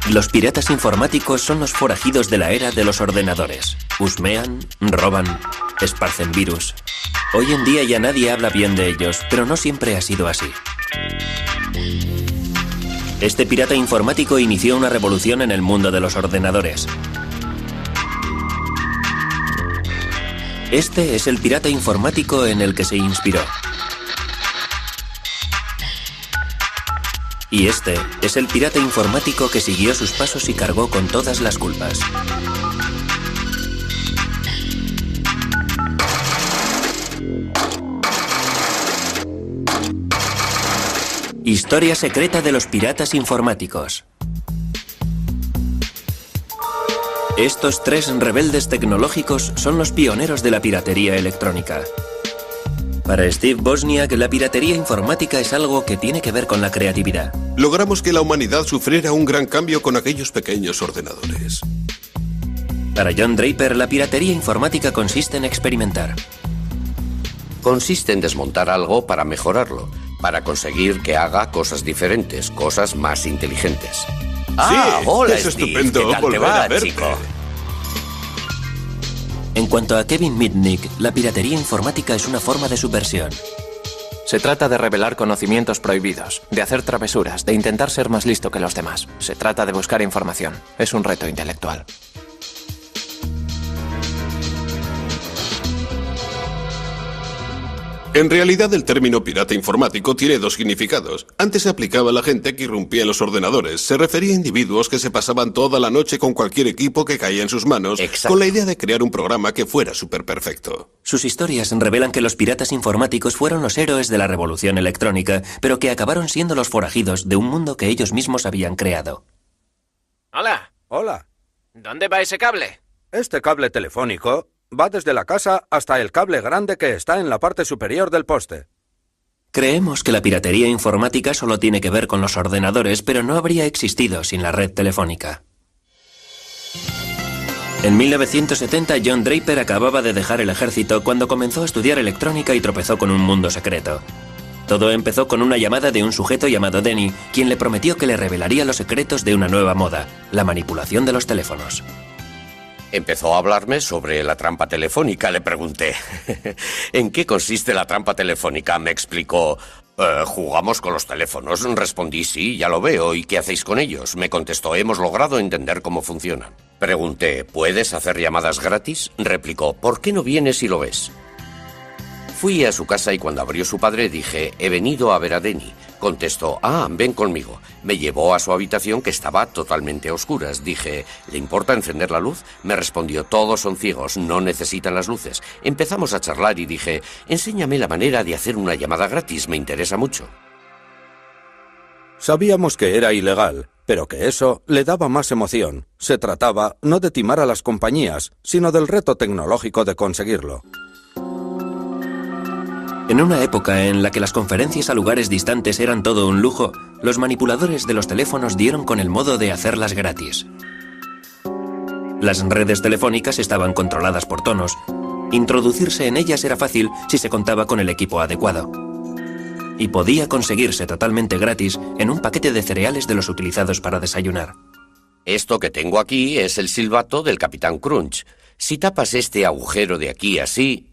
Los piratas informáticos son los forajidos de la era de los ordenadores. Husmean, roban, esparcen virus. Hoy en día ya nadie habla bien de ellos, pero no siempre ha sido así. Este pirata informático inició una revolución en el mundo de los ordenadores. Este es el pirata informático en el que se inspiró. Y este es el pirata informático que siguió sus pasos y cargó con todas las culpas. Historia secreta de los piratas informáticos. Estos tres rebeldes tecnológicos son los pioneros de la piratería electrónica. Para Steve Wozniak, la piratería informática es algo que tiene que ver con la creatividad. Logramos que la humanidad sufriera un gran cambio con aquellos pequeños ordenadores. Para John Draper, la piratería informática consiste en experimentar. Consiste en desmontar algo para mejorarlo, para conseguir que haga cosas diferentes, cosas más inteligentes. Ah, hola, es Steve. estupendo ¿Qué tal te volver va, a verte. chico? En cuanto a Kevin Mitnick, la piratería informática es una forma de subversión. Se trata de revelar conocimientos prohibidos, de hacer travesuras, de intentar ser más listo que los demás. Se trata de buscar información. Es un reto intelectual. En realidad, el término pirata informático tiene dos significados. Antes se aplicaba a la gente que irrumpía en los ordenadores. Se refería a individuos que se pasaban toda la noche con cualquier equipo que caía en sus manos, Exacto. con la idea de crear un programa que fuera súper perfecto. Sus historias revelan que los piratas informáticos fueron los héroes de la revolución electrónica, pero que acabaron siendo los forajidos de un mundo que ellos mismos habían creado. Hola, Hola. ¿dónde va ese cable? Este cable telefónico va desde la casa hasta el cable grande que está en la parte superior del poste. Creemos que la piratería informática solo tiene que ver con los ordenadores, pero no habría existido sin la red telefónica. En 1970, John Draper acababa de dejar el ejército cuando comenzó a estudiar electrónica y tropezó con un mundo secreto. Todo empezó con una llamada de un sujeto llamado Denny, quien le prometió que le revelaría los secretos de una nueva moda, la manipulación de los teléfonos. Empezó a hablarme sobre la trampa telefónica, le pregunté. ¿En qué consiste la trampa telefónica? Me explicó. Jugamos con los teléfonos. Respondí, sí, ya lo veo. ¿Y qué hacéis con ellos? Me contestó, hemos logrado entender cómo funcionan. Pregunté, ¿puedes hacer llamadas gratis? Replicó, ¿por qué no vienes y lo ves? Fui a su casa y cuando abrió su padre dije, he venido a ver a Denny. Contestó, ven conmigo. Me llevó a su habitación que estaba totalmente a oscuras. Dije, ¿le importa encender la luz? Me respondió, todos son ciegos, no necesitan las luces. Empezamos a charlar y dije, enséñame la manera de hacer una llamada gratis, me interesa mucho. Sabíamos que era ilegal, pero que eso le daba más emoción. Se trataba no de timar a las compañías, sino del reto tecnológico de conseguirlo. En una época en la que las conferencias a lugares distantes eran todo un lujo, los manipuladores de los teléfonos dieron con el modo de hacerlas gratis. Las redes telefónicas estaban controladas por tonos. Introducirse en ellas era fácil si se contaba con el equipo adecuado. Y podía conseguirse totalmente gratis en un paquete de cereales de los utilizados para desayunar. Esto que tengo aquí es el silbato del Capitán Crunch. Si tapas este agujero de aquí así,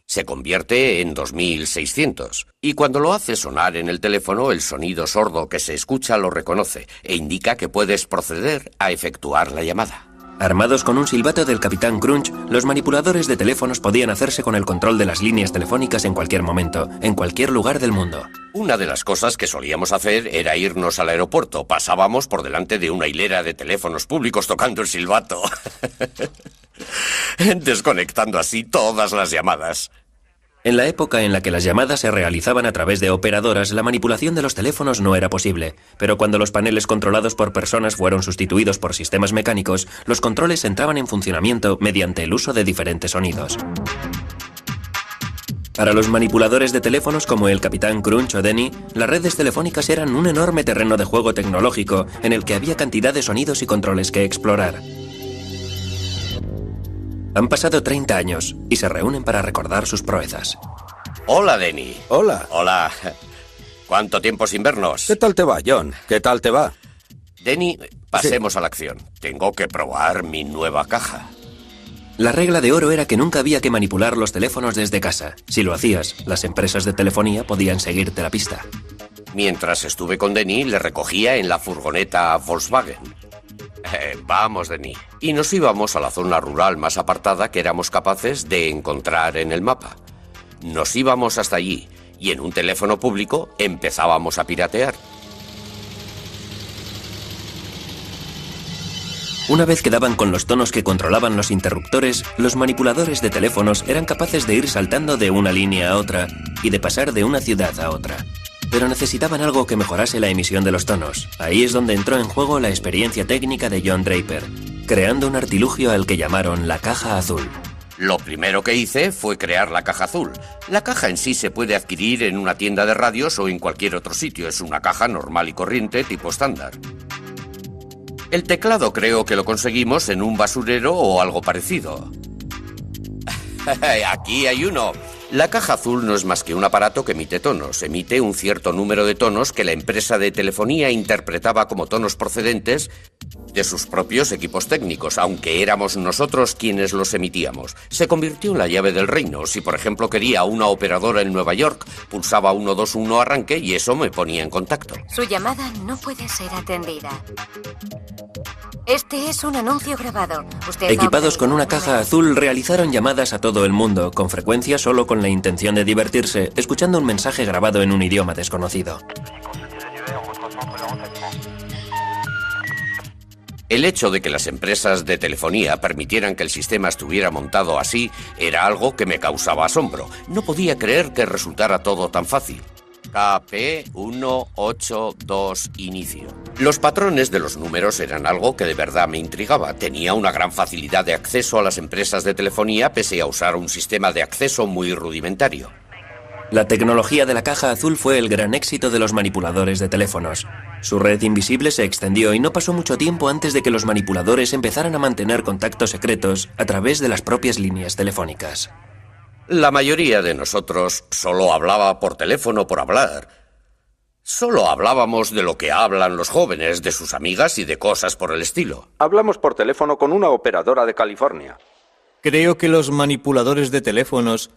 se convierte en 2600. Y cuando lo haces sonar en el teléfono, el sonido sordo que se escucha lo reconoce e indica que puedes proceder a efectuar la llamada. Armados con un silbato del Capitán Crunch, los manipuladores de teléfonos podían hacerse con el control de las líneas telefónicas en cualquier momento, en cualquier lugar del mundo. Una de las cosas que solíamos hacer era irnos al aeropuerto. Pasábamos por delante de una hilera de teléfonos públicos tocando el silbato. Desconectando así todas las llamadas. En la época en la que las llamadas se realizaban a través de operadoras, la manipulación de los teléfonos no era posible, pero cuando los paneles controlados por personas fueron sustituidos por sistemas mecánicos, los controles entraban en funcionamiento mediante el uso de diferentes sonidos. Para los manipuladores de teléfonos como el Capitán Crunch o Denny, las redes telefónicas eran un enorme terreno de juego tecnológico en el que había cantidad de sonidos y controles que explorar. Han pasado 30 años y se reúnen para recordar sus proezas. Hola, Denny. Hola. Hola. ¿Cuánto tiempo sin vernos? ¿Qué tal te va, John? ¿Qué tal te va? Denny, pasemos a la acción. Tengo que probar mi nueva caja. La regla de oro era que nunca había que manipular los teléfonos desde casa. Si lo hacías, las empresas de telefonía podían seguirte la pista. Mientras estuve con Denny, le recogía en la furgoneta Volkswagen. Vamos, Denny. Y nos íbamos a la zona rural más apartada que éramos capaces de encontrar en el mapa. Nos íbamos hasta allí y en un teléfono público empezábamos a piratear. Una vez que daban con los tonos que controlaban los interruptores, los manipuladores de teléfonos eran capaces de ir saltando de una línea a otra y de pasar de una ciudad a otra. Pero necesitaban algo que mejorase la emisión de los tonos. Ahí es donde entró en juego la experiencia técnica de John Draper, creando un artilugio al que llamaron la caja azul. Lo primero que hice fue crear la caja azul. La caja en sí se puede adquirir en una tienda de radios o en cualquier otro sitio. Es una caja normal y corriente tipo estándar. El teclado creo que lo conseguimos en un basurero o algo parecido. Aquí hay uno. La caja azul no es más que un aparato que emite tonos. Emite un cierto número de tonos que la empresa de telefonía interpretaba como tonos procedentes de sus propios equipos técnicos, aunque éramos nosotros quienes los emitíamos. Se convirtió en la llave del reino. Si, por ejemplo, quería una operadora en Nueva York, pulsaba 121 arranque y eso me ponía en contacto. Su llamada no puede ser atendida. Este es un anuncio grabado. Equipados con una caja azul, realizaron llamadas a todo el mundo, con frecuencia solo con la intención de divertirse, escuchando un mensaje grabado en un idioma desconocido. El hecho de que las empresas de telefonía permitieran que el sistema estuviera montado así era algo que me causaba asombro. No podía creer que resultara todo tan fácil. KP182 inicio. Los patrones de los números eran algo que de verdad me intrigaba. Tenía una gran facilidad de acceso a las empresas de telefonía pese a usar un sistema de acceso muy rudimentario. La tecnología de la caja azul fue el gran éxito de los manipuladores de teléfonos. Su red invisible se extendió y no pasó mucho tiempo antes de que los manipuladores empezaran a mantener contactos secretos a través de las propias líneas telefónicas. La mayoría de nosotros solo hablaba por teléfono por hablar. Solo hablábamos de lo que hablan los jóvenes, de sus amigas y de cosas por el estilo. Hablamos por teléfono con una operadora de California. Creo que los manipuladores de teléfonos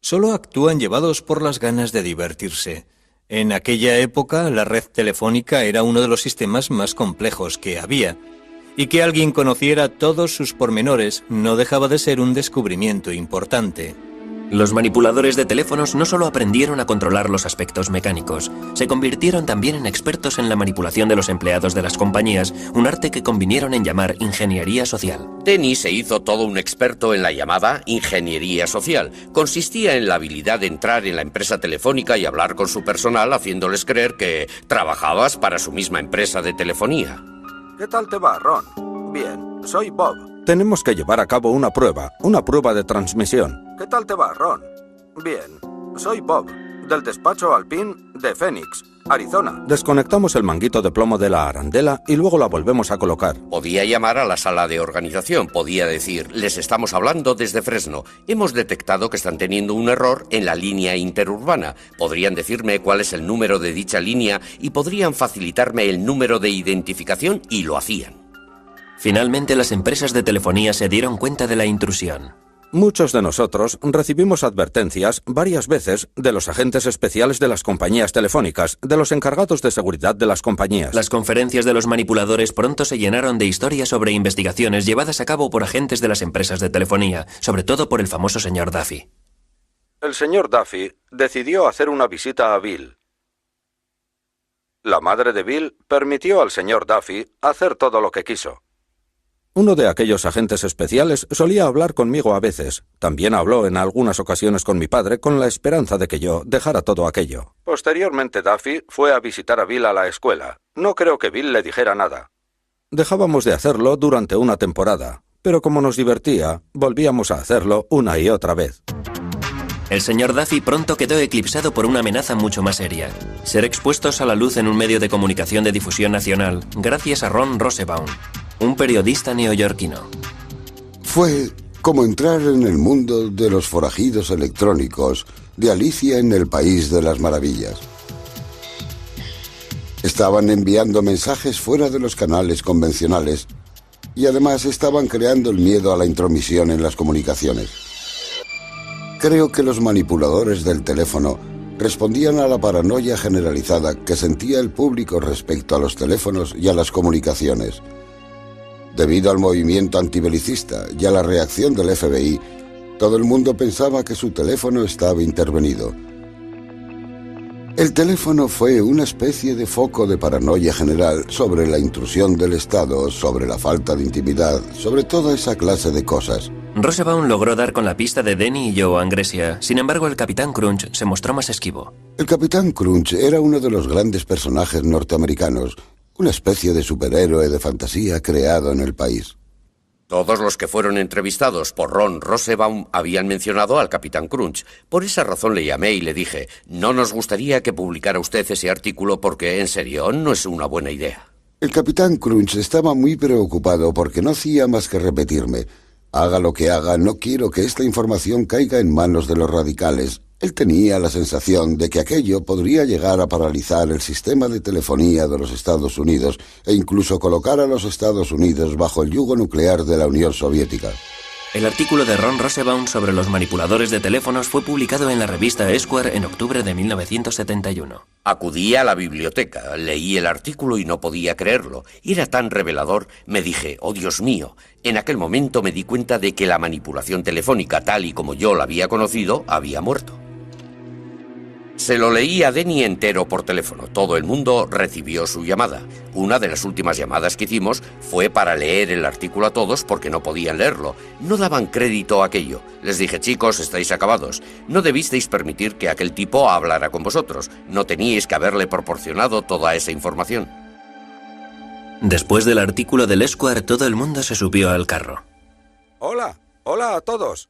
solo actúan llevados por las ganas de divertirse. En aquella época, la red telefónica era uno de los sistemas más complejos que había, y que alguien conociera todos sus pormenores no dejaba de ser un descubrimiento importante. Los manipuladores de teléfonos no solo aprendieron a controlar los aspectos mecánicos, se convirtieron también en expertos en la manipulación de los empleados de las compañías, un arte que convinieron en llamar ingeniería social. Denny se hizo todo un experto en la llamada ingeniería social. Consistía en la habilidad de entrar en la empresa telefónica y hablar con su personal haciéndoles creer que trabajabas para su misma empresa de telefonía. ¿Qué tal te va, Ron? Bien, soy Bob. Tenemos que llevar a cabo una prueba de transmisión. ¿Qué tal te va, Ron? Bien, soy Bob, del despacho Alpine de Phoenix, Arizona. Desconectamos el manguito de plomo de la arandela y luego la volvemos a colocar. Podía llamar a la sala de organización, podía decir, les estamos hablando desde Fresno. Hemos detectado que están teniendo un error en la línea interurbana. Podrían decirme cuál es el número de dicha línea y podrían facilitarme el número de identificación y lo hacían. Finalmente, las empresas de telefonía se dieron cuenta de la intrusión. Muchos de nosotros recibimos advertencias varias veces de los agentes especiales de las compañías telefónicas, de los encargados de seguridad de las compañías. Las conferencias de los manipuladores pronto se llenaron de historias sobre investigaciones llevadas a cabo por agentes de las empresas de telefonía, sobre todo por el famoso señor Duffy. El señor Duffy decidió hacer una visita a Bill. La madre de Bill permitió al señor Duffy hacer todo lo que quiso. Uno de aquellos agentes especiales solía hablar conmigo a veces. También habló en algunas ocasiones con mi padre con la esperanza de que yo dejara todo aquello. Posteriormente, Duffy fue a visitar a Bill a la escuela. No creo que Bill le dijera nada. Dejábamos de hacerlo durante una temporada, pero como nos divertía, volvíamos a hacerlo una y otra vez. El señor Duffy pronto quedó eclipsado por una amenaza mucho más seria: ser expuestos a la luz en un medio de comunicación de difusión nacional, gracias a Ron Rosenbaum, un periodista neoyorquino. Fue como entrar en el mundo de los forajidos electrónicos de Alicia en el País de las Maravillas. Estaban enviando mensajes fuera de los canales convencionales y además estaban creando el miedo a la intromisión en las comunicaciones. Creo que los manipuladores del teléfono respondían a la paranoia generalizada que sentía el público respecto a los teléfonos y a las comunicaciones. Debido al movimiento antibelicista y a la reacción del FBI, todo el mundo pensaba que su teléfono estaba intervenido. El teléfono fue una especie de foco de paranoia general sobre la intrusión del Estado, sobre la falta de intimidad, sobre toda esa clase de cosas. Rosenbaum logró dar con la pista de Denny y Joe Angresia. Sin embargo, el Capitán Crunch se mostró más esquivo. El Capitán Crunch era uno de los grandes personajes norteamericanos, una especie de superhéroe de fantasía creado en el país. Todos los que fueron entrevistados por Ron Rosenbaum habían mencionado al Capitán Crunch. Por esa razón le llamé y le dije, no nos gustaría que publicara usted ese artículo porque, en serio, no es una buena idea. El Capitán Crunch estaba muy preocupado porque no hacía más que repetirme, haga lo que haga, no quiero que esta información caiga en manos de los radicales. Él tenía la sensación de que aquello podría llegar a paralizar el sistema de telefonía de los Estados Unidos e incluso colocar a los Estados Unidos bajo el yugo nuclear de la Unión Soviética. El artículo de Ron Rosenbaum sobre los manipuladores de teléfonos fue publicado en la revista Esquire en octubre de 1971. Acudí a la biblioteca, leí el artículo y no podía creerlo. Era tan revelador, me dije, oh Dios mío. En aquel momento me di cuenta de que la manipulación telefónica, tal y como yo la había conocido, había muerto. Se lo leí a Denny entero por teléfono. Todo el mundo recibió su llamada. Una de las últimas llamadas que hicimos fue para leer el artículo a todos porque no podían leerlo. No daban crédito a aquello. Les dije, chicos, estáis acabados. No debisteis permitir que aquel tipo hablara con vosotros. No teníais que haberle proporcionado toda esa información. Después del artículo del Esquire, todo el mundo se subió al carro. Hola a todos.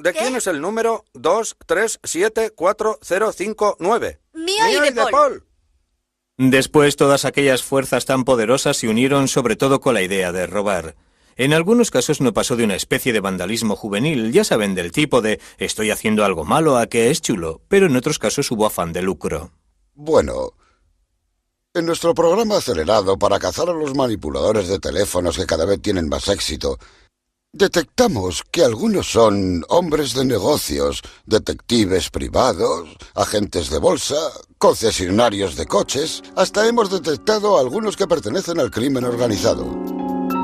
¿De quién es el número 2374059? Mío y de Paul. Después, todas aquellas fuerzas tan poderosas se unieron sobre todo con la idea de robar. En algunos casos no pasó de una especie de vandalismo juvenil, ya saben, del tipo de estoy haciendo algo malo a que es chulo, pero en otros casos hubo afán de lucro. Bueno, en nuestro programa acelerado para cazar a los manipuladores de teléfonos que cada vez tienen más éxito, detectamos que algunos son hombres de negocios, detectives privados, agentes de bolsa, concesionarios de coches. Hasta hemos detectado a algunos que pertenecen al crimen organizado.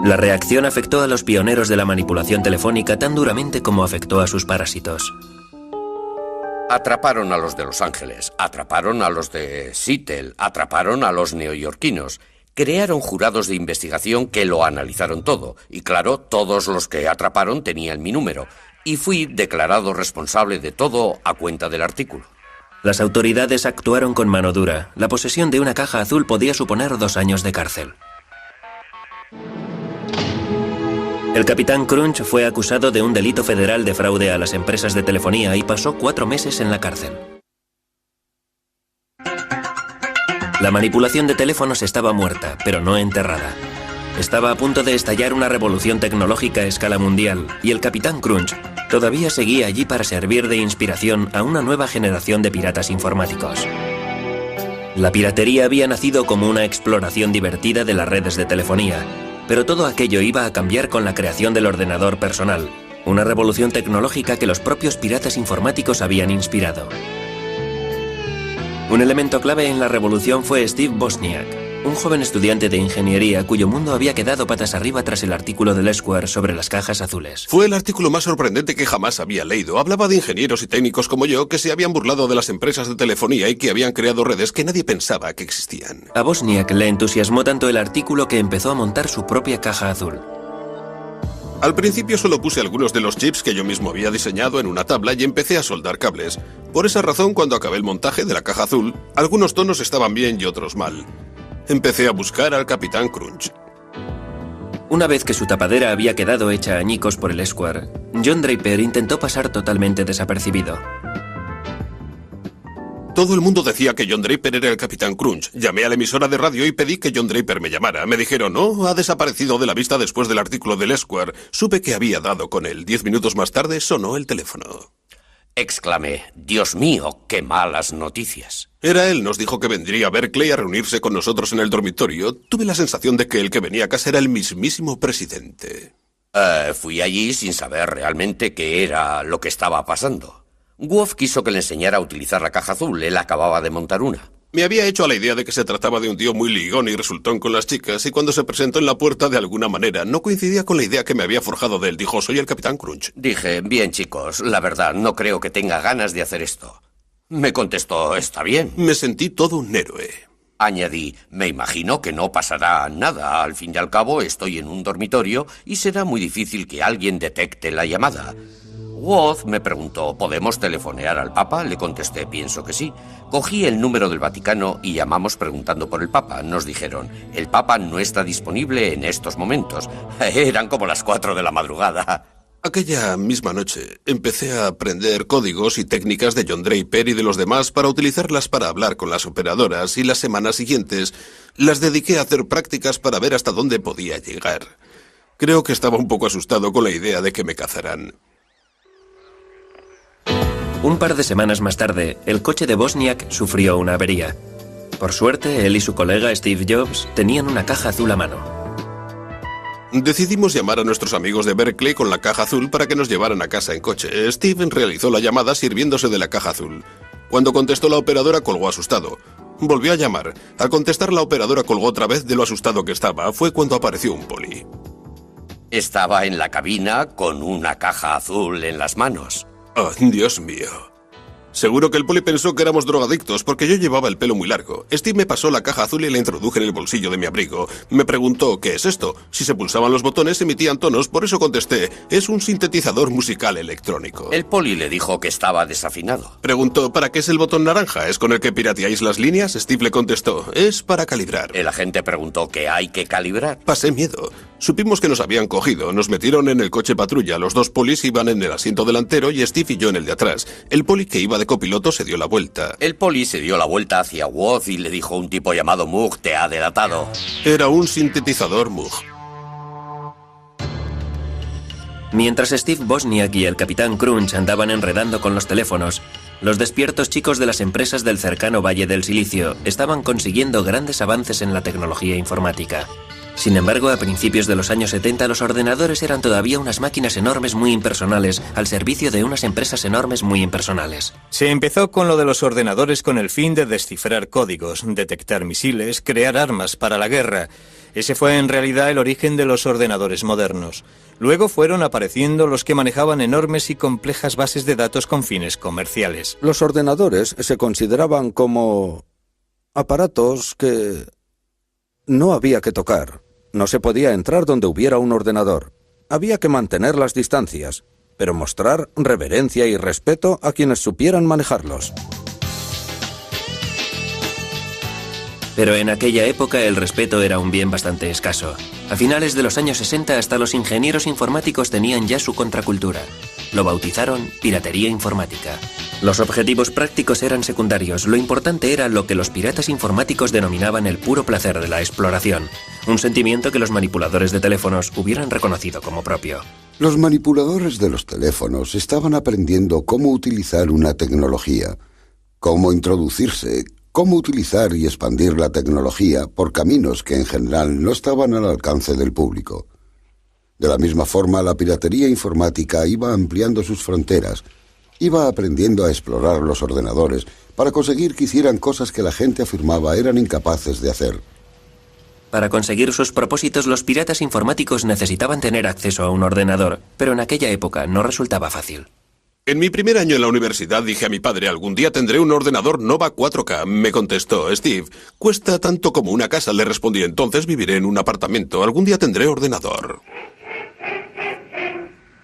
La reacción afectó a los pioneros de la manipulación telefónica tan duramente como afectó a sus parásitos. Atraparon a los de Los Ángeles, atraparon a los de Seattle, atraparon a los neoyorquinos. Crearon jurados de investigación que lo analizaron todo. Y claro, todos los que atraparon tenían mi número. Y fui declarado responsable de todo a cuenta del artículo. Las autoridades actuaron con mano dura. La posesión de una caja azul podía suponer 2 años de cárcel. El Capitán Crunch fue acusado de un delito federal de fraude a las empresas de telefonía y pasó 4 meses en la cárcel. La manipulación de teléfonos estaba muerta, pero no enterrada. Estaba a punto de estallar una revolución tecnológica a escala mundial, y el Capitán Crunch todavía seguía allí para servir de inspiración a una nueva generación de piratas informáticos. La piratería había nacido como una exploración divertida de las redes de telefonía, pero todo aquello iba a cambiar con la creación del ordenador personal, una revolución tecnológica que los propios piratas informáticos habían inspirado. Un elemento clave en la revolución fue Steve Wozniak, un joven estudiante de ingeniería cuyo mundo había quedado patas arriba tras el artículo del Esquire sobre las cajas azules. Fue el artículo más sorprendente que jamás había leído. Hablaba de ingenieros y técnicos como yo que se habían burlado de las empresas de telefonía y que habían creado redes que nadie pensaba que existían. A Wozniak le entusiasmó tanto el artículo que empezó a montar su propia caja azul. Al principio solo puse algunos de los chips que yo mismo había diseñado en una tabla y empecé a soldar cables. Por esa razón, cuando acabé el montaje de la caja azul, algunos tonos estaban bien y otros mal. Empecé a buscar al Capitán Crunch. Una vez que su tapadera había quedado hecha añicos por el Esquire, John Draper intentó pasar totalmente desapercibido. Todo el mundo decía que John Draper era el Capitán Crunch. Llamé a la emisora de radio y pedí que John Draper me llamara. Me dijeron, no, ha desaparecido de la vista después del artículo del Esquire. Supe que había dado con él. 10 minutos más tarde sonó el teléfono. Exclamé, Dios mío, qué malas noticias. Era él, nos dijo que vendría a Berkeley a reunirse con nosotros en el dormitorio. Tuve la sensación de que el que venía a casa era el mismísimo presidente. Fui allí sin saber realmente qué era lo que estaba pasando. Wolf quiso que le enseñara a utilizar la caja azul. Él acababa de montar una. Me había hecho a la idea de que se trataba de un tío muy ligón y resultón con las chicas, y cuando se presentó en la puerta de alguna manera no coincidía con la idea que me había forjado de él. Dijo, soy el Capitán Crunch. Dije, bien chicos, la verdad, no creo que tenga ganas de hacer esto. Me contestó, está bien. Me sentí todo un héroe. Añadí, me imagino que no pasará nada. Al fin y al cabo, estoy en un dormitorio y será muy difícil que alguien detecte la llamada. Woz me preguntó, ¿podemos telefonear al Papa? Le contesté, pienso que sí. Cogí el número del Vaticano y llamamos preguntando por el Papa. Nos dijeron, el Papa no está disponible en estos momentos. Eran como las 4 de la madrugada. Aquella misma noche empecé a aprender códigos y técnicas de John Draper y de los demás para utilizarlas para hablar con las operadoras, y las semanas siguientes las dediqué a hacer prácticas para ver hasta dónde podía llegar. Creo que estaba un poco asustado con la idea de que me cazaran. Un par de semanas más tarde, el coche de Wozniak sufrió una avería. Por suerte, él y su colega Steve Jobs tenían una caja azul a mano. Decidimos llamar a nuestros amigos de Berkeley con la caja azul para que nos llevaran a casa en coche. Steve realizó la llamada sirviéndose de la caja azul. Cuando contestó la operadora, colgó asustado. Volvió a llamar. Al contestar, la operadora colgó otra vez de lo asustado que estaba. Fue cuando apareció un poli. Estaba en la cabina con una caja azul en las manos. Oh, Dios mío. Seguro que el poli pensó que éramos drogadictos porque yo llevaba el pelo muy largo. Steve me pasó la caja azul y la introduje en el bolsillo de mi abrigo. Me preguntó, ¿qué es esto? Si se pulsaban los botones emitían tonos, por eso contesté, es un sintetizador musical electrónico. El poli le dijo que estaba desafinado. Preguntó, ¿para qué es el botón naranja? ¿Es con el que pirateáis las líneas? Steve le contestó, es para calibrar. El agente preguntó, ¿qué hay que calibrar? Pasé miedo. Supimos que nos habían cogido, nos metieron en el coche patrulla, los dos polis iban en el asiento delantero y Steve y yo en el de atrás. El poli que iba de copiloto se dio la vuelta. El poli se dio la vuelta hacia Woz y le dijo, un tipo llamado Moog te ha delatado. Era un sintetizador Moog. Mientras Steve Wozniak y el Capitán Crunch andaban enredando con los teléfonos, los despiertos chicos de las empresas del cercano Valle del Silicio estaban consiguiendo grandes avances en la tecnología informática. Sin embargo, a principios de los años 70 los ordenadores eran todavía unas máquinas enormes muy impersonales al servicio de unas empresas enormes muy impersonales. Se empezó con lo de los ordenadores con el fin de descifrar códigos, detectar misiles, crear armas para la guerra. Ese fue en realidad el origen de los ordenadores modernos. Luego fueron apareciendo los que manejaban enormes y complejas bases de datos con fines comerciales. Los ordenadores se consideraban como aparatos que no había que tocar. No se podía entrar donde hubiera un ordenador. Había que mantener las distancias, pero mostrar reverencia y respeto a quienes supieran manejarlos. Pero en aquella época el respeto era un bien bastante escaso. A finales de los años 60 hasta los ingenieros informáticos tenían ya su contracultura. Lo bautizaron piratería informática. Los objetivos prácticos eran secundarios, lo importante era lo que los piratas informáticos denominaban el puro placer de la exploración, un sentimiento que los manipuladores de teléfonos hubieran reconocido como propio. Los manipuladores de los teléfonos estaban aprendiendo cómo utilizar una tecnología, cómo introducirse, cómo utilizar y expandir la tecnología por caminos que en general no estaban al alcance del público. De la misma forma, la piratería informática iba ampliando sus fronteras, iba aprendiendo a explorar los ordenadores para conseguir que hicieran cosas que la gente afirmaba eran incapaces de hacer. Para conseguir sus propósitos, los piratas informáticos necesitaban tener acceso a un ordenador, pero en aquella época no resultaba fácil. En mi primer año en la universidad dije a mi padre, algún día tendré un ordenador Nova 4K. Me contestó, Steve, cuesta tanto como una casa. Le respondí, entonces viviré en un apartamento. Algún día tendré ordenador.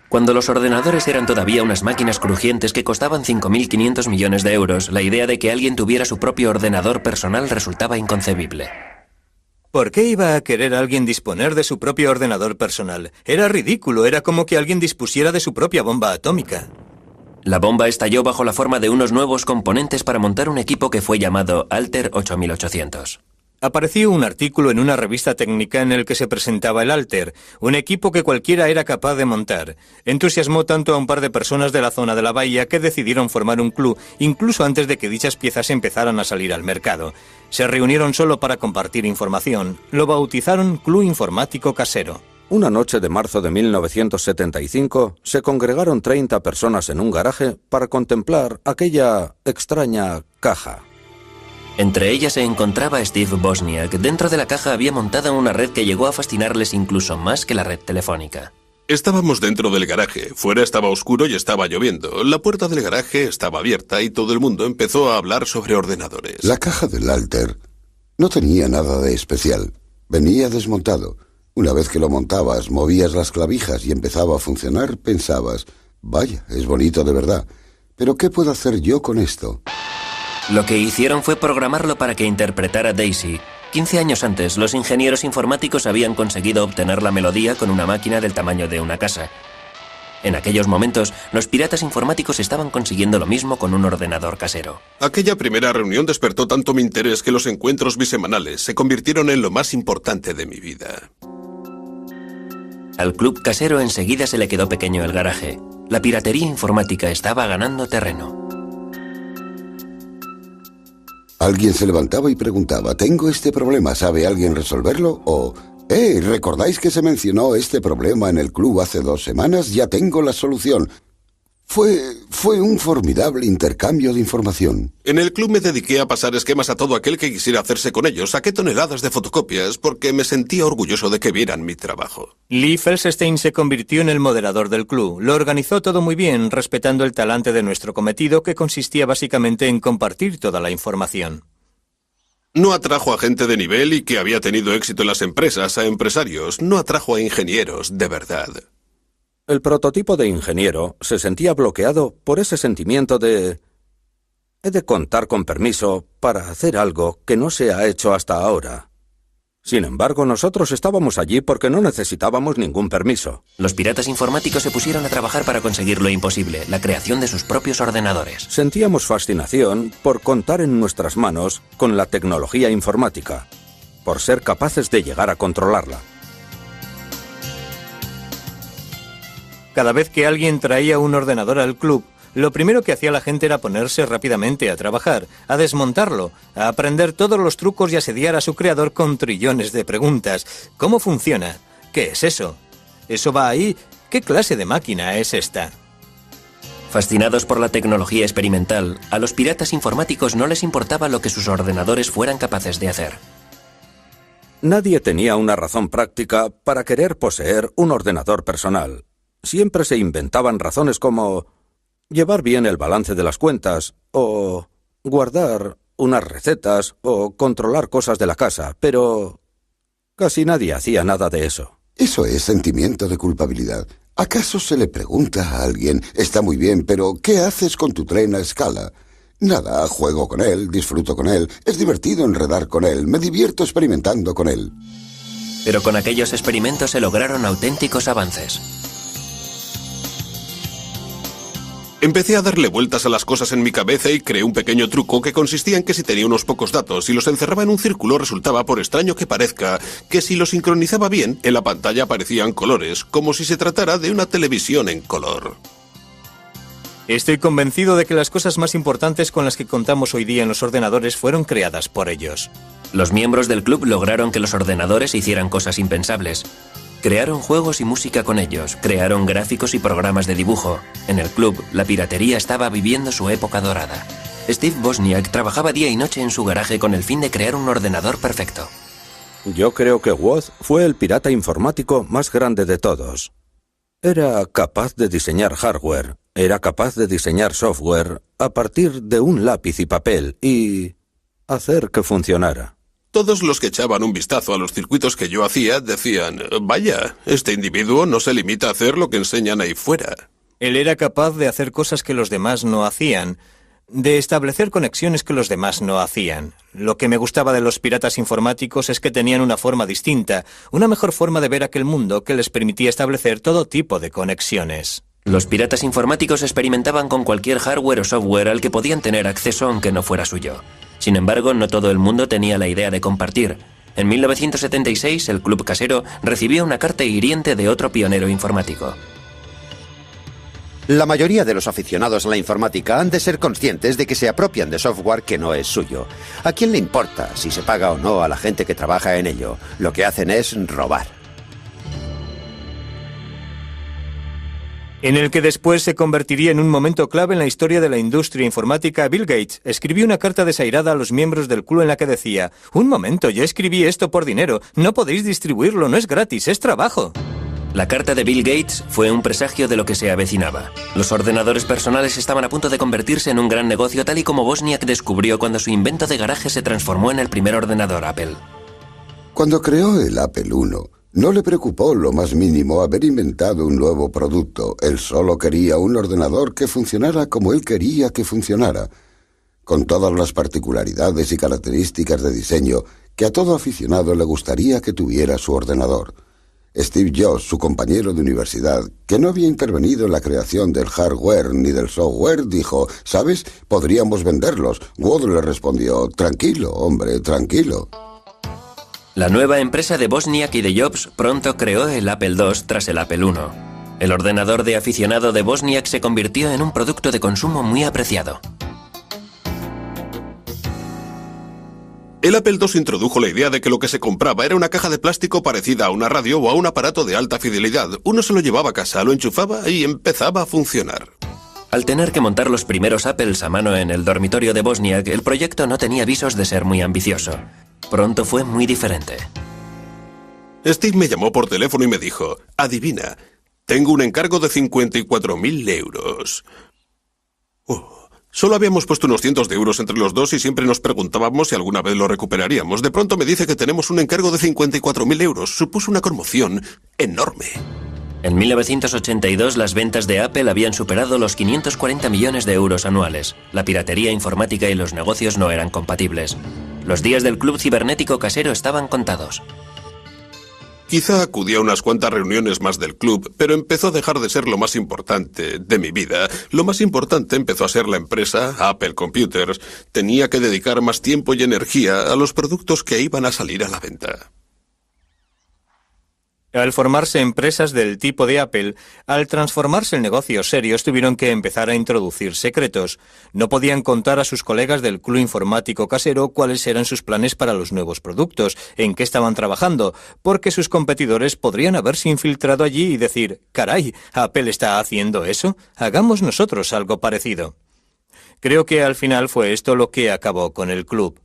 Cuando los ordenadores eran todavía unas máquinas crujientes que costaban 5.500 millones de euros, la idea de que alguien tuviera su propio ordenador personal resultaba inconcebible. ¿Por qué iba a querer alguien disponer de su propio ordenador personal? Era ridículo, era como que alguien dispusiera de su propia bomba atómica. La bomba estalló bajo la forma de unos nuevos componentes para montar un equipo que fue llamado Altair 8800. Apareció un artículo en una revista técnica en el que se presentaba el Alter, un equipo que cualquiera era capaz de montar. Entusiasmó tanto a un par de personas de la zona de la bahía que decidieron formar un club, incluso antes de que dichas piezas empezaran a salir al mercado. Se reunieron solo para compartir información. Lo bautizaron Club Informático Casero. Una noche de marzo de 1975 se congregaron 30 personas en un garaje para contemplar aquella extraña caja. Entre ellas se encontraba Steve Wozniak. Dentro de la caja había montada una red que llegó a fascinarles incluso más que la red telefónica. Estábamos dentro del garaje. Fuera estaba oscuro y estaba lloviendo. La puerta del garaje estaba abierta y todo el mundo empezó a hablar sobre ordenadores. La caja del Alter no tenía nada de especial. Venía desmontado. Una vez que lo montabas, movías las clavijas y empezaba a funcionar, pensabas, vaya, es bonito de verdad. Pero ¿qué puedo hacer yo con esto? Lo que hicieron fue programarlo para que interpretara Daisy. 15 años antes, los ingenieros informáticos habían conseguido obtener la melodía con una máquina del tamaño de una casa. En aquellos momentos, los piratas informáticos estaban consiguiendo lo mismo con un ordenador casero. Aquella primera reunión despertó tanto mi interés que los encuentros bisemanales se convirtieron en lo más importante de mi vida. Al club casero enseguida se le quedó pequeño el garaje. La piratería informática estaba ganando terreno. Alguien se levantaba y preguntaba, ¿tengo este problema? ¿Sabe alguien resolverlo? O, ¿recordáis que se mencionó este problema en el club hace 2 semanas? Ya tengo la solución. Fue un formidable intercambio de información. En el club me dediqué a pasar esquemas a todo aquel que quisiera hacerse con ellos. Saqué toneladas de fotocopias porque me sentía orgulloso de que vieran mi trabajo. Lee Felsenstein se convirtió en el moderador del club. Lo organizó todo muy bien, respetando el talante de nuestro cometido, que consistía básicamente en compartir toda la información. No atrajo a gente de nivel y que había tenido éxito en las empresas, a empresarios. No atrajo a ingenieros, de verdad. El prototipo de ingeniero se sentía bloqueado por ese sentimiento de... he de contar con permiso para hacer algo que no se ha hecho hasta ahora. Sin embargo, nosotros estábamos allí porque no necesitábamos ningún permiso. Los piratas informáticos se pusieron a trabajar para conseguir lo imposible, la creación de sus propios ordenadores. Sentíamos fascinación por contar en nuestras manos con la tecnología informática, por ser capaces de llegar a controlarla. Cada vez que alguien traía un ordenador al club, lo primero que hacía la gente era ponerse rápidamente a trabajar, a desmontarlo, a aprender todos los trucos y asediar a su creador con trillones de preguntas. ¿Cómo funciona? ¿Qué es eso? ¿Eso va ahí? ¿Qué clase de máquina es esta? Fascinados por la tecnología experimental, a los piratas informáticos no les importaba lo que sus ordenadores fueran capaces de hacer. Nadie tenía una razón práctica para querer poseer un ordenador personal. Siempre se inventaban razones como llevar bien el balance de las cuentas, o guardar unas recetas, o controlar cosas de la casa, pero casi nadie hacía nada de eso. Eso es sentimiento de culpabilidad. ¿Acaso se le pregunta a alguien, está muy bien, pero ¿qué haces con tu tren a escala? Nada, juego con él, disfruto con él, es divertido enredar con él, me divierto experimentando con él. Pero con aquellos experimentos se lograron auténticos avances. Empecé a darle vueltas a las cosas en mi cabeza y creé un pequeño truco que consistía en que si tenía unos pocos datos y los encerraba en un círculo, resultaba, por extraño que parezca, que si los sincronizaba bien, en la pantalla aparecían colores, como si se tratara de una televisión en color. Estoy convencido de que las cosas más importantes con las que contamos hoy día en los ordenadores fueron creadas por ellos. Los miembros del club lograron que los ordenadores hicieran cosas impensables. Crearon juegos y música con ellos, crearon gráficos y programas de dibujo. En el club, la piratería estaba viviendo su época dorada. Steve Wozniak trabajaba día y noche en su garaje con el fin de crear un ordenador perfecto. Yo creo que Woz fue el pirata informático más grande de todos. Era capaz de diseñar hardware, era capaz de diseñar software a partir de un lápiz y papel y hacer que funcionara. Todos los que echaban un vistazo a los circuitos que yo hacía decían, vaya, este individuo no se limita a hacer lo que enseñan ahí fuera. Él era capaz de hacer cosas que los demás no hacían, de establecer conexiones que los demás no hacían. Lo que me gustaba de los piratas informáticos es que tenían una forma distinta, una mejor forma de ver aquel mundo que les permitía establecer todo tipo de conexiones. Los piratas informáticos experimentaban con cualquier hardware o software al que podían tener acceso aunque no fuera suyo. Sin embargo, no todo el mundo tenía la idea de compartir. En 1976, el Club Casero recibió una carta hiriente de otro pionero informático. La mayoría de los aficionados a la informática han de ser conscientes de que se apropian de software que no es suyo. ¿A quién le importa si se paga o no a la gente que trabaja en ello? Lo que hacen es robar. En el que después se convertiría en un momento clave en la historia de la industria informática, Bill Gates escribió una carta desairada a los miembros del club en la que decía: «Un momento, yo escribí esto por dinero, no podéis distribuirlo, no es gratis, es trabajo». La carta de Bill Gates fue un presagio de lo que se avecinaba. Los ordenadores personales estaban a punto de convertirse en un gran negocio, tal y como Wozniak descubrió cuando su invento de garaje se transformó en el primer ordenador Apple. Cuando creó el Apple I, no le preocupó lo más mínimo haber inventado un nuevo producto. Él solo quería un ordenador que funcionara como él quería que funcionara, con todas las particularidades y características de diseño que a todo aficionado le gustaría que tuviera su ordenador. Steve Jobs, su compañero de universidad, que no había intervenido en la creación del hardware ni del software, dijo: «¿Sabes? Podríamos venderlos». Wood le respondió: «Tranquilo, hombre, tranquilo». La nueva empresa de Wozniak y de Jobs pronto creó el Apple II tras el Apple I. El ordenador de aficionado de Wozniak se convirtió en un producto de consumo muy apreciado. El Apple II introdujo la idea de que lo que se compraba era una caja de plástico parecida a una radio o a un aparato de alta fidelidad. Uno se lo llevaba a casa, lo enchufaba y empezaba a funcionar. Al tener que montar los primeros Apples a mano en el dormitorio de Wozniak, el proyecto no tenía visos de ser muy ambicioso. Pronto fue muy diferente. Steve me llamó por teléfono y me dijo: «Adivina, tengo un encargo de 54.000 euros». Solo habíamos puesto unos cientos de euros entre los dos y siempre nos preguntábamos si alguna vez lo recuperaríamos. De pronto me dice que tenemos un encargo de 54.000 euros. Supuso una conmoción enorme. En 1982 las ventas de Apple habían superado los 540 millones de euros anuales. La piratería informática y los negocios no eran compatibles. Los días del club cibernético casero estaban contados. Quizá acudí a unas cuantas reuniones más del club, pero empezó a dejar de ser lo más importante de mi vida. Lo más importante empezó a ser la empresa, Apple Computers. Tenía que dedicar más tiempo y energía a los productos que iban a salir a la venta. Al formarse empresas del tipo de Apple, al transformarse en negocios serios, tuvieron que empezar a introducir secretos. No podían contar a sus colegas del club informático casero cuáles eran sus planes para los nuevos productos, en qué estaban trabajando, porque sus competidores podrían haberse infiltrado allí y decir: «Caray, ¿Apple está haciendo eso? Hagamos nosotros algo parecido». Creo que al final fue esto lo que acabó con el club.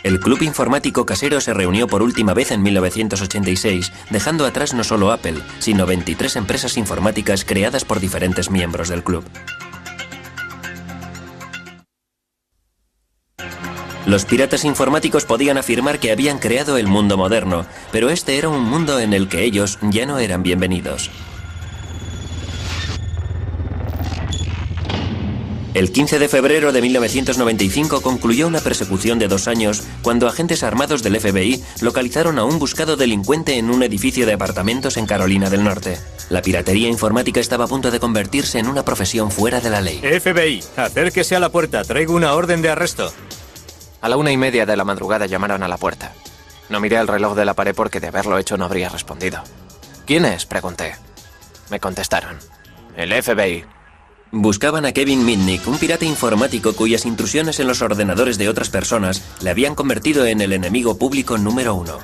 El Club Informático Casero se reunió por última vez en 1986, dejando atrás no solo Apple, sino 23 empresas informáticas creadas por diferentes miembros del club. Los piratas informáticos podían afirmar que habían creado el mundo moderno, pero este era un mundo en el que ellos ya no eran bienvenidos. El 15 de febrero de 1995 concluyó una persecución de 2 años cuando agentes armados del FBI localizaron a un buscado delincuente en un edificio de apartamentos en Carolina del Norte. La piratería informática estaba a punto de convertirse en una profesión fuera de la ley. FBI, acérquese a la puerta, traigo una orden de arresto. A la 1:30 de la madrugada llamaron a la puerta. No miré el reloj de la pared porque de haberlo hecho no habría respondido. ¿Quién es?, pregunté. Me contestaron: el FBI. Buscaban a Kevin Mitnick, un pirata informático cuyas intrusiones en los ordenadores de otras personas le habían convertido en el enemigo público número 1.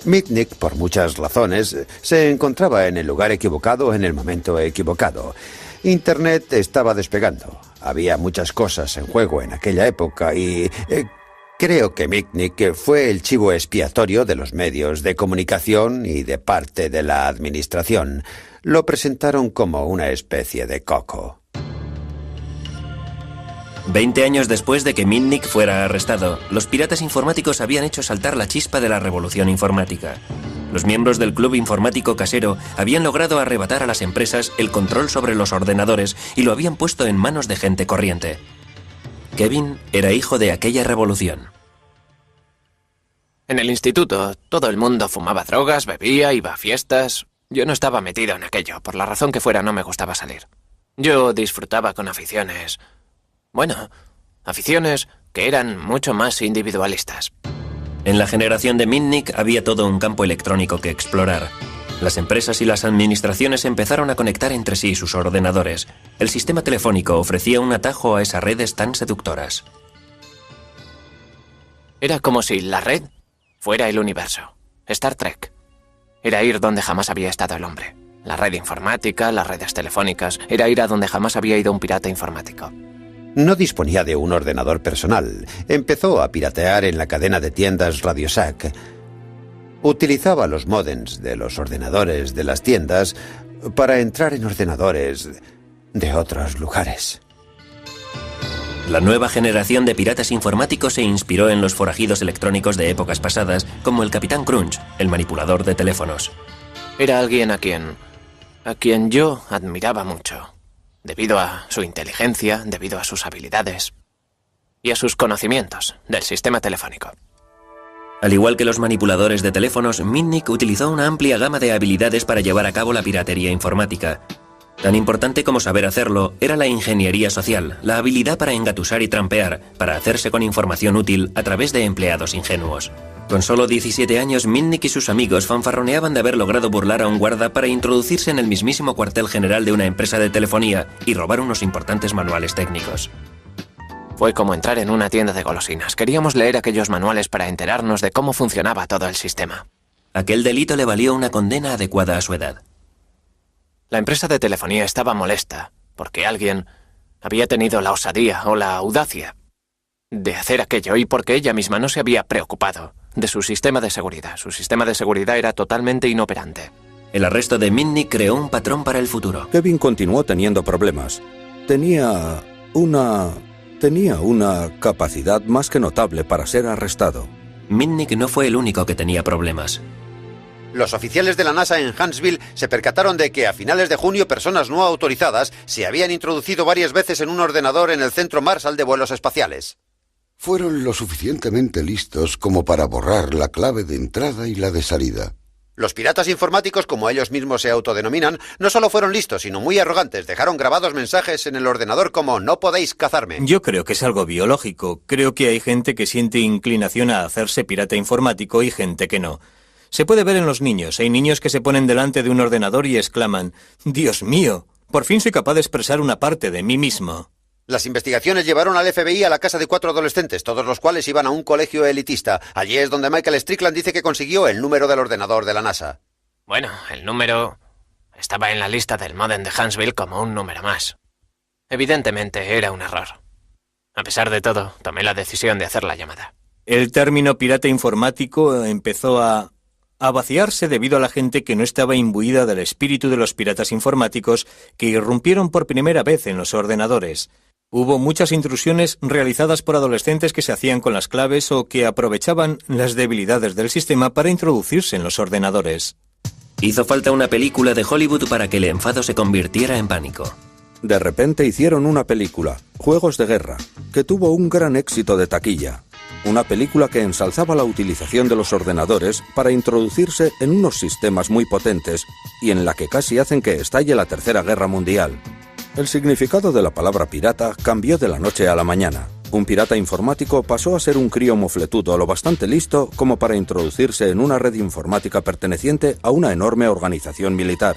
Mitnick, por muchas razones, se encontraba en el lugar equivocado en el momento equivocado. Internet estaba despegando. Había muchas cosas en juego en aquella época y creo que Mitnick fue el chivo expiatorio de los medios de comunicación y de parte de la administración. Lo presentaron como una especie de coco. 20 años después de que Mitnick fuera arrestado, los piratas informáticos habían hecho saltar la chispa de la revolución informática. Los miembros del Club Informático Casero habían logrado arrebatar a las empresas el control sobre los ordenadores y lo habían puesto en manos de gente corriente. Kevin era hijo de aquella revolución. En el instituto, todo el mundo fumaba drogas, bebía, iba a fiestas. Yo no estaba metido en aquello, por la razón que fuera no me gustaba salir. Yo disfrutaba con aficiones, bueno, Aficiones que eran mucho más individualistas. En la generación de Mitnick había todo un campo electrónico que explorar. Las empresas y las administraciones empezaron a conectar entre sí sus ordenadores. El sistema telefónico ofrecía un atajo a esas redes tan seductoras. Era como si la red fuera el universo. Star Trek. Era ir donde jamás había estado el hombre. La red informática, las redes telefónicas, era ir a donde jamás había ido un pirata informático. No disponía de un ordenador personal. Empezó a piratear en la cadena de tiendas Radio Shack. Utilizaba los módems de los ordenadores de las tiendas para entrar en ordenadores de otros lugares. La nueva generación de piratas informáticos se inspiró en los forajidos electrónicos de épocas pasadas, como el Capitán Crunch, el manipulador de teléfonos. Era alguien a quien yo admiraba mucho, debido a su inteligencia, debido a sus habilidades y a sus conocimientos del sistema telefónico. Al igual que los manipuladores de teléfonos, Mitnick utilizó una amplia gama de habilidades para llevar a cabo la piratería informática. Tan importante como saber hacerlo era la ingeniería social, la habilidad para engatusar y trampear, para hacerse con información útil a través de empleados ingenuos. Con solo 17 años, Mitnick y sus amigos fanfarroneaban de haber logrado burlar a un guarda para introducirse en el mismísimo cuartel general de una empresa de telefonía y robar unos importantes manuales técnicos. Fue como entrar en una tienda de golosinas. Queríamos leer aquellos manuales para enterarnos de cómo funcionaba todo el sistema. Aquel delito le valió una condena adecuada a su edad. La empresa de telefonía estaba molesta porque alguien había tenido la osadía o la audacia de hacer aquello y porque ella misma no se había preocupado de su sistema de seguridad. Su sistema de seguridad era totalmente inoperante. El arresto de Mitnick creó un patrón para el futuro. Kevin continuó teniendo problemas. Tenía una capacidad más que notable para ser arrestado. Mitnick no fue el único que tenía problemas. Los oficiales de la NASA en Huntsville se percataron de que a finales de junio personas no autorizadas se habían introducido varias veces en un ordenador en el Centro Marshall de Vuelos Espaciales. Fueron lo suficientemente listos como para borrar la clave de entrada y la de salida. Los piratas informáticos, como ellos mismos se autodenominan, no solo fueron listos, sino muy arrogantes. Dejaron grabados mensajes en el ordenador como «No podéis cazarme». Yo creo que es algo biológico. Creo que hay gente que siente inclinación a hacerse pirata informático y gente que no. Se puede ver en los niños. Hay niños que se ponen delante de un ordenador y exclaman «Dios mío, por fin soy capaz de expresar una parte de mí mismo». Las investigaciones llevaron al FBI a la casa de 4 adolescentes, todos los cuales iban a un colegio elitista. Allí es donde Michael Strickland dice que consiguió el número del ordenador de la NASA. Bueno, el número estaba en la lista del módem de Huntsville como un número más. Evidentemente era un error. A pesar de todo, tomé la decisión de hacer la llamada. El término pirata informático empezó a vaciarse debido a la gente que no estaba imbuida del espíritu de los piratas informáticos que irrumpieron por primera vez en los ordenadores. Hubo muchas intrusiones realizadas por adolescentes que se hacían con las claves o que aprovechaban las debilidades del sistema para introducirse en los ordenadores. Hizo falta una película de Hollywood para que el enfado se convirtiera en pánico. De repente hicieron una película, Juegos de Guerra, que tuvo un gran éxito de taquilla. Una película que ensalzaba la utilización de los ordenadores para introducirse en unos sistemas muy potentes y en la que casi hacen que estalle la Tercera Guerra Mundial. El significado de la palabra pirata cambió de la noche a la mañana. Un pirata informático pasó a ser un crío mofletudo lo bastante listo como para introducirse en una red informática perteneciente a una enorme organización militar.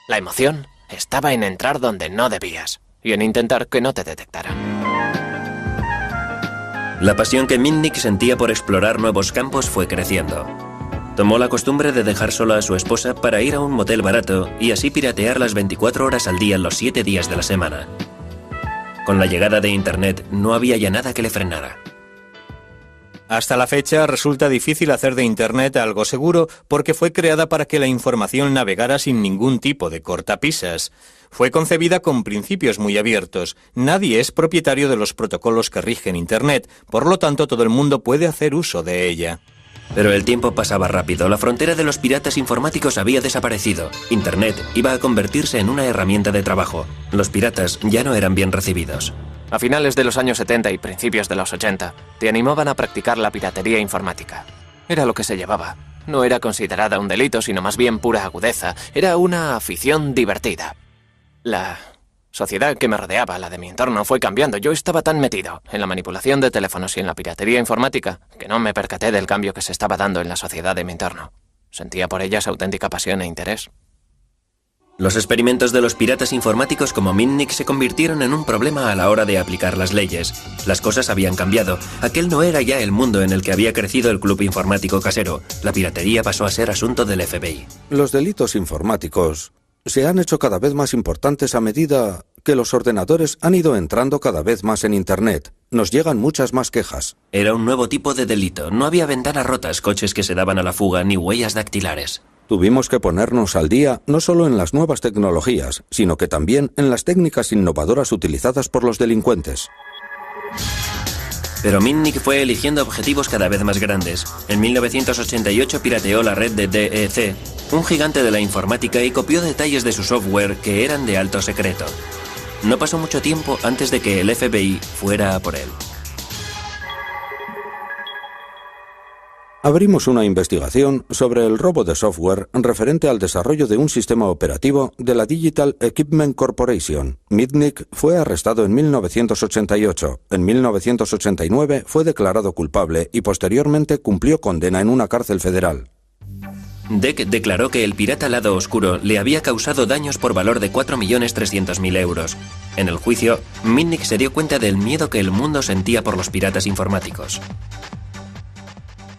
La emoción estaba en entrar donde no debías y en intentar que no te detectaran. La pasión que Mitnick sentía por explorar nuevos campos fue creciendo. Tomó la costumbre de dejar sola a su esposa para ir a un motel barato y así piratear las 24 horas al día los 7 días de la semana. Con la llegada de Internet no había ya nada que le frenara. Hasta la fecha resulta difícil hacer de Internet algo seguro porque fue creada para que la información navegara sin ningún tipo de cortapisas. Fue concebida con principios muy abiertos. Nadie es propietario de los protocolos que rigen Internet, por lo tanto todo el mundo puede hacer uso de ella. Pero el tiempo pasaba rápido, la frontera de los piratas informáticos había desaparecido. Internet iba a convertirse en una herramienta de trabajo. Los piratas ya no eran bien recibidos. A finales de los años 70 y principios de los 80, te animaban a practicar la piratería informática. Era lo que se llevaba. No era considerada un delito, sino más bien pura agudeza. Era una afición divertida. La sociedad que me rodeaba, la de mi entorno, fue cambiando. Yo estaba tan metido en la manipulación de teléfonos y en la piratería informática que no me percaté del cambio que se estaba dando en la sociedad de mi entorno. Sentía por ellas auténtica pasión e interés. Los experimentos de los piratas informáticos como Mitnick se convirtieron en un problema a la hora de aplicar las leyes. Las cosas habían cambiado. Aquel no era ya el mundo en el que había crecido el club informático casero. La piratería pasó a ser asunto del FBI. Los delitos informáticos se han hecho cada vez más importantes a medida que los ordenadores han ido entrando cada vez más en Internet. Nos llegan muchas más quejas. Era un nuevo tipo de delito. No había ventanas rotas, coches que se daban a la fuga, ni huellas dactilares. Tuvimos que ponernos al día no solo en las nuevas tecnologías, sino que también en las técnicas innovadoras utilizadas por los delincuentes. Pero Mitnick fue eligiendo objetivos cada vez más grandes. En 1988 pirateó la red de DEC, un gigante de la informática, y copió detalles de su software que eran de alto secreto. No pasó mucho tiempo antes de que el FBI fuera a por él. Abrimos una investigación sobre el robo de software referente al desarrollo de un sistema operativo de la Digital Equipment Corporation. Mitnick fue arrestado en 1988. En 1989 fue declarado culpable y posteriormente cumplió condena en una cárcel federal. DEC declaró que el pirata Lado Oscuro le había causado daños por valor de 4.300.000 euros. En el juicio, Mitnick se dio cuenta del miedo que el mundo sentía por los piratas informáticos.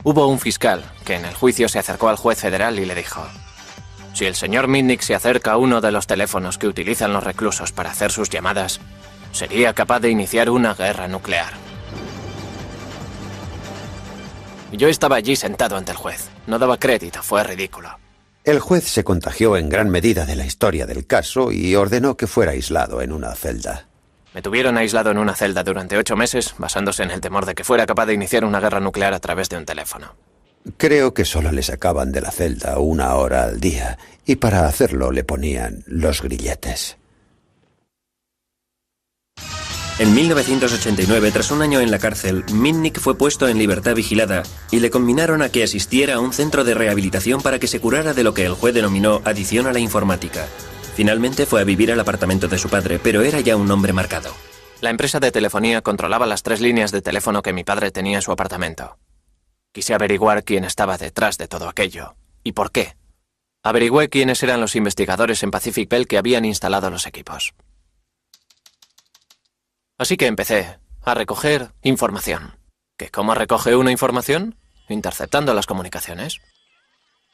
Hubo un fiscal que en el juicio se acercó al juez federal y le dijo: si el señor Mitnick se acerca a uno de los teléfonos que utilizan los reclusos para hacer sus llamadas, sería capaz de iniciar una guerra nuclear. Yo estaba allí sentado ante el juez. No daba crédito, fue ridículo. El juez se contagió en gran medida de la historia del caso y ordenó que fuera aislado en una celda. Me tuvieron aislado en una celda durante 8 meses, basándose en el temor de que fuera capaz de iniciar una guerra nuclear a través de un teléfono. Creo que solo le sacaban de la celda 1 hora al día, y para hacerlo le ponían los grilletes. En 1989, tras un año en la cárcel, Mitnick fue puesto en libertad vigilada y le conminaron a que asistiera a un centro de rehabilitación para que se curara de lo que el juez denominó adicción a la informática. Finalmente fue a vivir al apartamento de su padre, pero era ya un hombre marcado. La empresa de telefonía controlaba las 3 líneas de teléfono que mi padre tenía en su apartamento. Quise averiguar quién estaba detrás de todo aquello y por qué. Averigüé quiénes eran los investigadores en Pacific Bell que habían instalado los equipos. Así que empecé a recoger información. ¿Que cómo recoge una información? Interceptando las comunicaciones.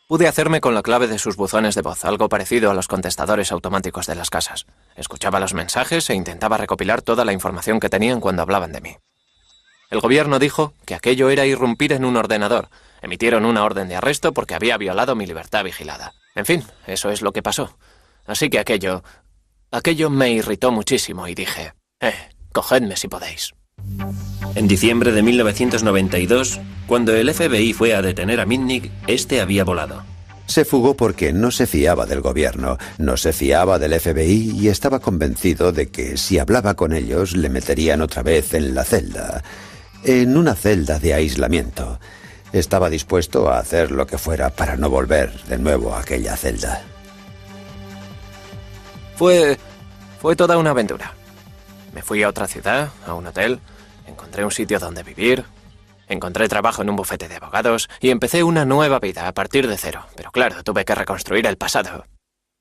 Pude hacerme con la clave de sus buzones de voz, algo parecido a los contestadores automáticos de las casas. Escuchaba los mensajes e intentaba recopilar toda la información que tenían cuando hablaban de mí. El gobierno dijo que aquello era irrumpir en un ordenador. Emitieron una orden de arresto porque había violado mi libertad vigilada. En fin, eso es lo que pasó. Así que aquello me irritó muchísimo y dije: cogedme si podéis. En diciembre de 1992, cuando el FBI fue a detener a Mitnick, este había volado. Se fugó porque no se fiaba del gobierno, no se fiaba del FBI y estaba convencido de que si hablaba con ellos le meterían otra vez en la celda, en una celda de aislamiento. Estaba dispuesto a hacer lo que fuera para no volver de nuevo a aquella celda. Fue toda una aventura. Me fui a otra ciudad, a un hotel, encontré un sitio donde vivir, encontré trabajo en un bufete de abogados y empecé una nueva vida a partir de cero. Pero claro, tuve que reconstruir el pasado.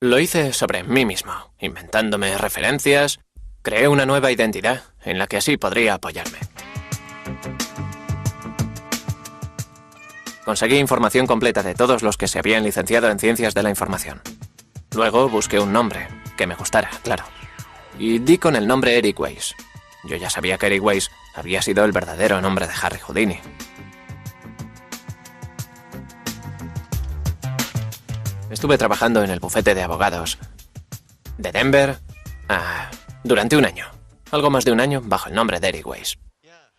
Lo hice sobre mí mismo, inventándome referencias. Creé una nueva identidad en la que así podría apoyarme. Conseguí información completa de todos los que se habían licenciado en Ciencias de la Información. Luego busqué un nombre que me gustara, claro. Y di con el nombre Eric Weiss. Yo ya sabía que Eric Weiss había sido el verdadero nombre de Harry Houdini. Estuve trabajando en el bufete de abogados de Denver durante un año. Algo más de un año bajo el nombre de Eric Weiss.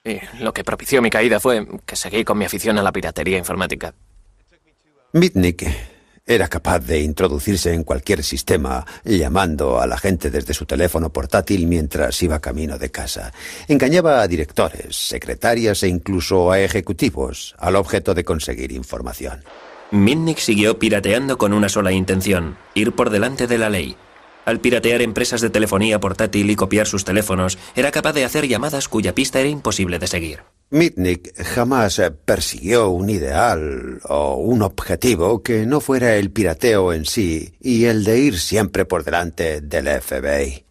Y lo que propició mi caída fue que seguí con mi afición a la piratería informática. Mitnick era capaz de introducirse en cualquier sistema, llamando a la gente desde su teléfono portátil mientras iba camino de casa. Engañaba a directores, secretarias e incluso a ejecutivos, al objeto de conseguir información. Mitnick siguió pirateando con una sola intención: ir por delante de la ley. Al piratear empresas de telefonía portátil y copiar sus teléfonos, era capaz de hacer llamadas cuya pista era imposible de seguir. Mitnick jamás persiguió un ideal o un objetivo que no fuera el pirateo en sí y el de ir siempre por delante del FBI.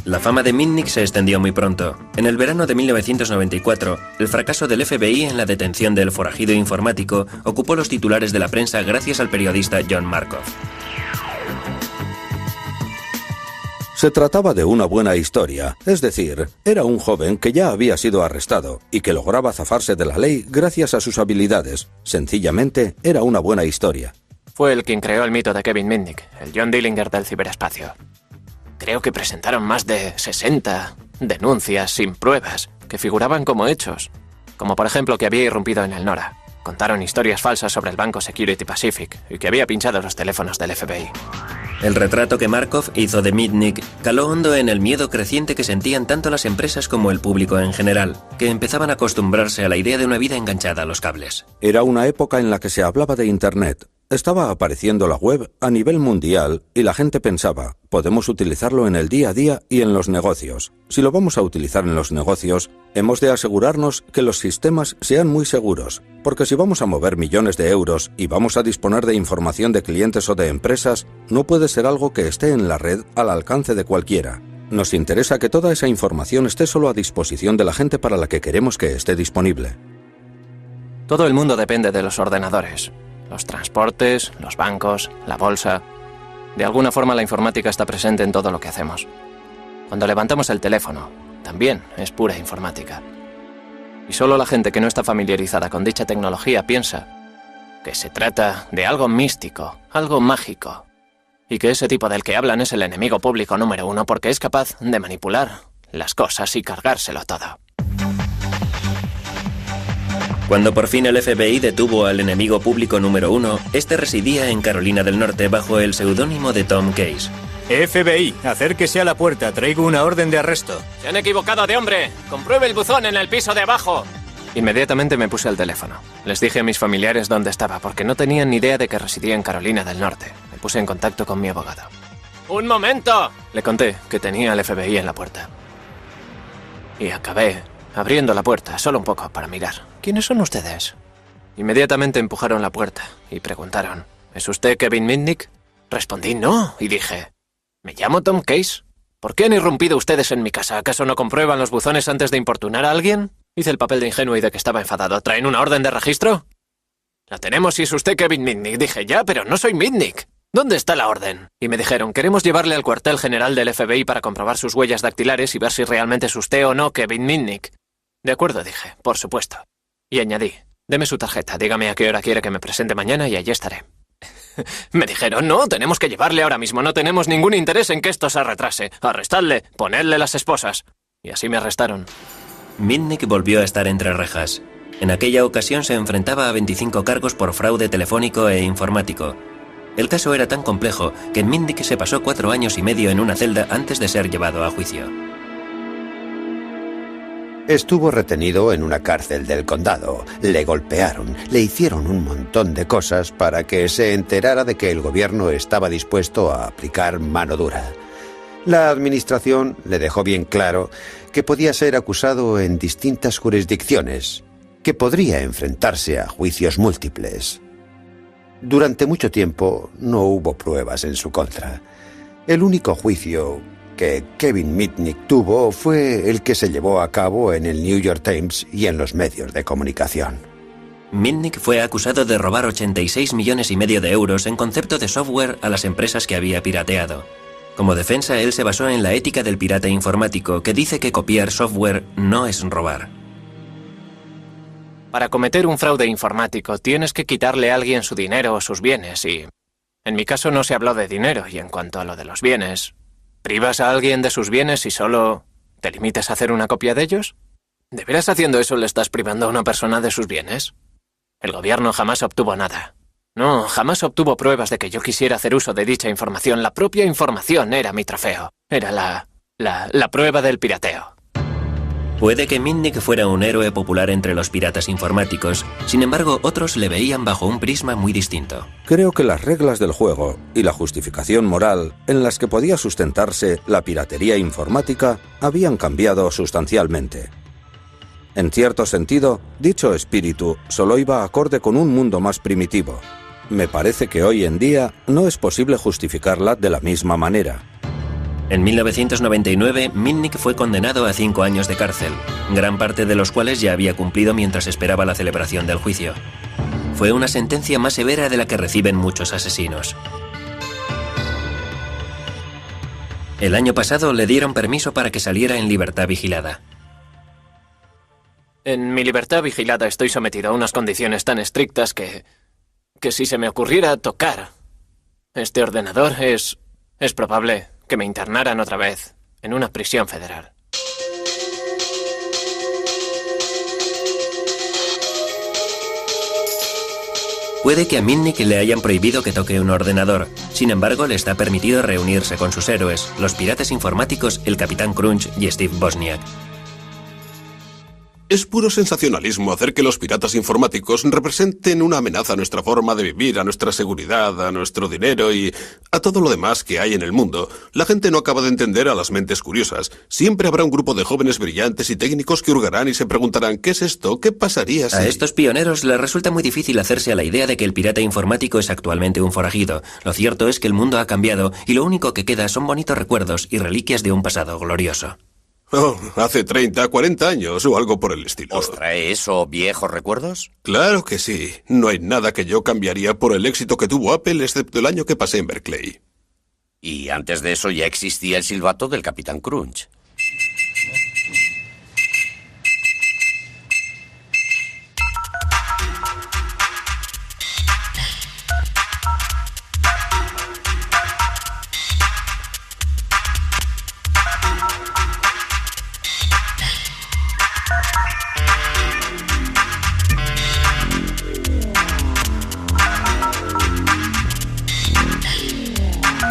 La fama de Mitnick se extendió muy pronto. En el verano de 1994, el fracaso del FBI en la detención del forajido informático ocupó los titulares de la prensa gracias al periodista John Markov. Se trataba de una buena historia, es decir, era un joven que ya había sido arrestado y que lograba zafarse de la ley gracias a sus habilidades. Sencillamente, era una buena historia. Fue el quien creó el mito de Kevin Mitnick, el John Dillinger del ciberespacio. Creo que presentaron más de 60 denuncias sin pruebas que figuraban como hechos, como por ejemplo que había irrumpido en el NORA. Contaron historias falsas sobre el banco Security Pacific y que había pinchado los teléfonos del FBI. El retrato que Markov hizo de Mitnick caló hondo en el miedo creciente que sentían tanto las empresas como el público en general, que empezaban a acostumbrarse a la idea de una vida enganchada a los cables. Era una época en la que se hablaba de Internet. Estaba apareciendo la web a nivel mundial y la gente pensaba, podemos utilizarlo en el día a día y en los negocios. Si lo vamos a utilizar en los negocios, hemos de asegurarnos que los sistemas sean muy seguros, porque si vamos a mover millones de euros y vamos a disponer de información de clientes o de empresas, no puede ser algo que esté en la red al alcance de cualquiera. Nos interesa que toda esa información esté solo a disposición de la gente para la que queremos que esté disponible. Todo el mundo depende de los ordenadores. Los transportes, los bancos, la bolsa. De alguna forma la informática está presente en todo lo que hacemos. Cuando levantamos el teléfono, también es pura informática. Y solo la gente que no está familiarizada con dicha tecnología piensa que se trata de algo místico, algo mágico, y que ese tipo del que hablan es el enemigo público número 1 porque es capaz de manipular las cosas y cargárselo todo. Cuando por fin el FBI detuvo al enemigo público número 1, este residía en Carolina del Norte bajo el seudónimo de Tom Case. FBI, acérquese a la puerta, traigo una orden de arresto. Se han equivocado de hombre. Compruebe el buzón en el piso de abajo. Inmediatamente me puse al teléfono. Les dije a mis familiares dónde estaba, porque no tenían ni idea de que residía en Carolina del Norte. Me puse en contacto con mi abogado. ¡Un momento! Le conté que tenía al FBI en la puerta. Y acabé abriendo la puerta, solo un poco, para mirar. ¿Quiénes son ustedes? Inmediatamente empujaron la puerta y preguntaron, ¿es usted Kevin Mitnick? Respondí no y dije, me llamo Tom Case. ¿Por qué han irrumpido ustedes en mi casa? ¿Acaso no comprueban los buzones antes de importunar a alguien? Hice el papel de ingenuo y de que estaba enfadado. ¿Traen una orden de registro? La tenemos si es usted Kevin Mitnick. Dije, ya, pero no soy Mitnick. ¿Dónde está la orden? Y me dijeron, queremos llevarle al cuartel general del FBI para comprobar sus huellas dactilares y ver si realmente es usted o no Kevin Mitnick. De acuerdo, dije, por supuesto. Y añadí, deme su tarjeta, dígame a qué hora quiere que me presente mañana y allí estaré. Me dijeron, no, tenemos que llevarle ahora mismo, no tenemos ningún interés en que esto se retrase. Arrestadle, ponedle las esposas. Y así me arrestaron. Mitnick volvió a estar entre rejas. En aquella ocasión se enfrentaba a 25 cargos por fraude telefónico e informático. El caso era tan complejo que Mitnick se pasó 4 años y medio en una celda antes de ser llevado a juicio. Estuvo retenido en una cárcel del condado. Le golpearon, le hicieron un montón de cosas para que se enterara de que el gobierno estaba dispuesto a aplicar mano dura. La administración le dejó bien claro que podía ser acusado en distintas jurisdicciones, que podría enfrentarse a juicios múltiples. Durante mucho tiempo no hubo pruebas en su contra. El único juicio que Kevin Mitnick tuvo fue el que se llevó a cabo en el New York Times y en los medios de comunicación. Mitnick fue acusado de robar 86,5 millones de euros en concepto de software a las empresas que había pirateado. Como defensa, él se basó en la ética del pirata informático, que dice que copiar software no es robar. Para cometer un fraude informático tienes que quitarle a alguien su dinero o sus bienes y... En mi caso no se habló de dinero y en cuanto a lo de los bienes... ¿Privas a alguien de sus bienes y solo te limitas a hacer una copia de ellos? ¿De veras haciendo eso le estás privando a una persona de sus bienes? El gobierno jamás obtuvo nada. No, jamás obtuvo pruebas de que yo quisiera hacer uso de dicha información. La propia información era mi trofeo. Era la prueba del pirateo. Puede que Mitnick fuera un héroe popular entre los piratas informáticos, sin embargo, otros le veían bajo un prisma muy distinto. Creo que las reglas del juego y la justificación moral en las que podía sustentarse la piratería informática habían cambiado sustancialmente. En cierto sentido, dicho espíritu solo iba acorde con un mundo más primitivo. Me parece que hoy en día no es posible justificarla de la misma manera. En 1999, Mitnick fue condenado a 5 años de cárcel, gran parte de los cuales ya había cumplido mientras esperaba la celebración del juicio. Fue una sentencia más severa de la que reciben muchos asesinos. El año pasado le dieron permiso para que saliera en libertad vigilada. En mi libertad vigilada estoy sometido a unas condiciones tan estrictas que si se me ocurriera tocar este ordenador es probable que me internaran otra vez en una prisión federal. Puede que a Mitnick le hayan prohibido que toque un ordenador. Sin embargo, le está permitido reunirse con sus héroes, los piratas informáticos, el Capitán Crunch y Steve Wozniak. Es puro sensacionalismo hacer que los piratas informáticos representen una amenaza a nuestra forma de vivir, a nuestra seguridad, a nuestro dinero y a todo lo demás que hay en el mundo. La gente no acaba de entender a las mentes curiosas. Siempre habrá un grupo de jóvenes brillantes y técnicos que hurgarán y se preguntarán ¿qué es esto? ¿Qué pasaría si...? A estos pioneros les resulta muy difícil hacerse a la idea de que el pirata informático es actualmente un forajido. Lo cierto es que el mundo ha cambiado y lo único que queda son bonitos recuerdos y reliquias de un pasado glorioso. Oh, hace 30, 40 años o algo por el estilo. ¿Os trae eso viejos recuerdos? Claro que sí. No hay nada que yo cambiaría por el éxito que tuvo Apple, excepto el año que pasé en Berkeley. Y antes de eso ya existía el silbato del Capitán Crunch.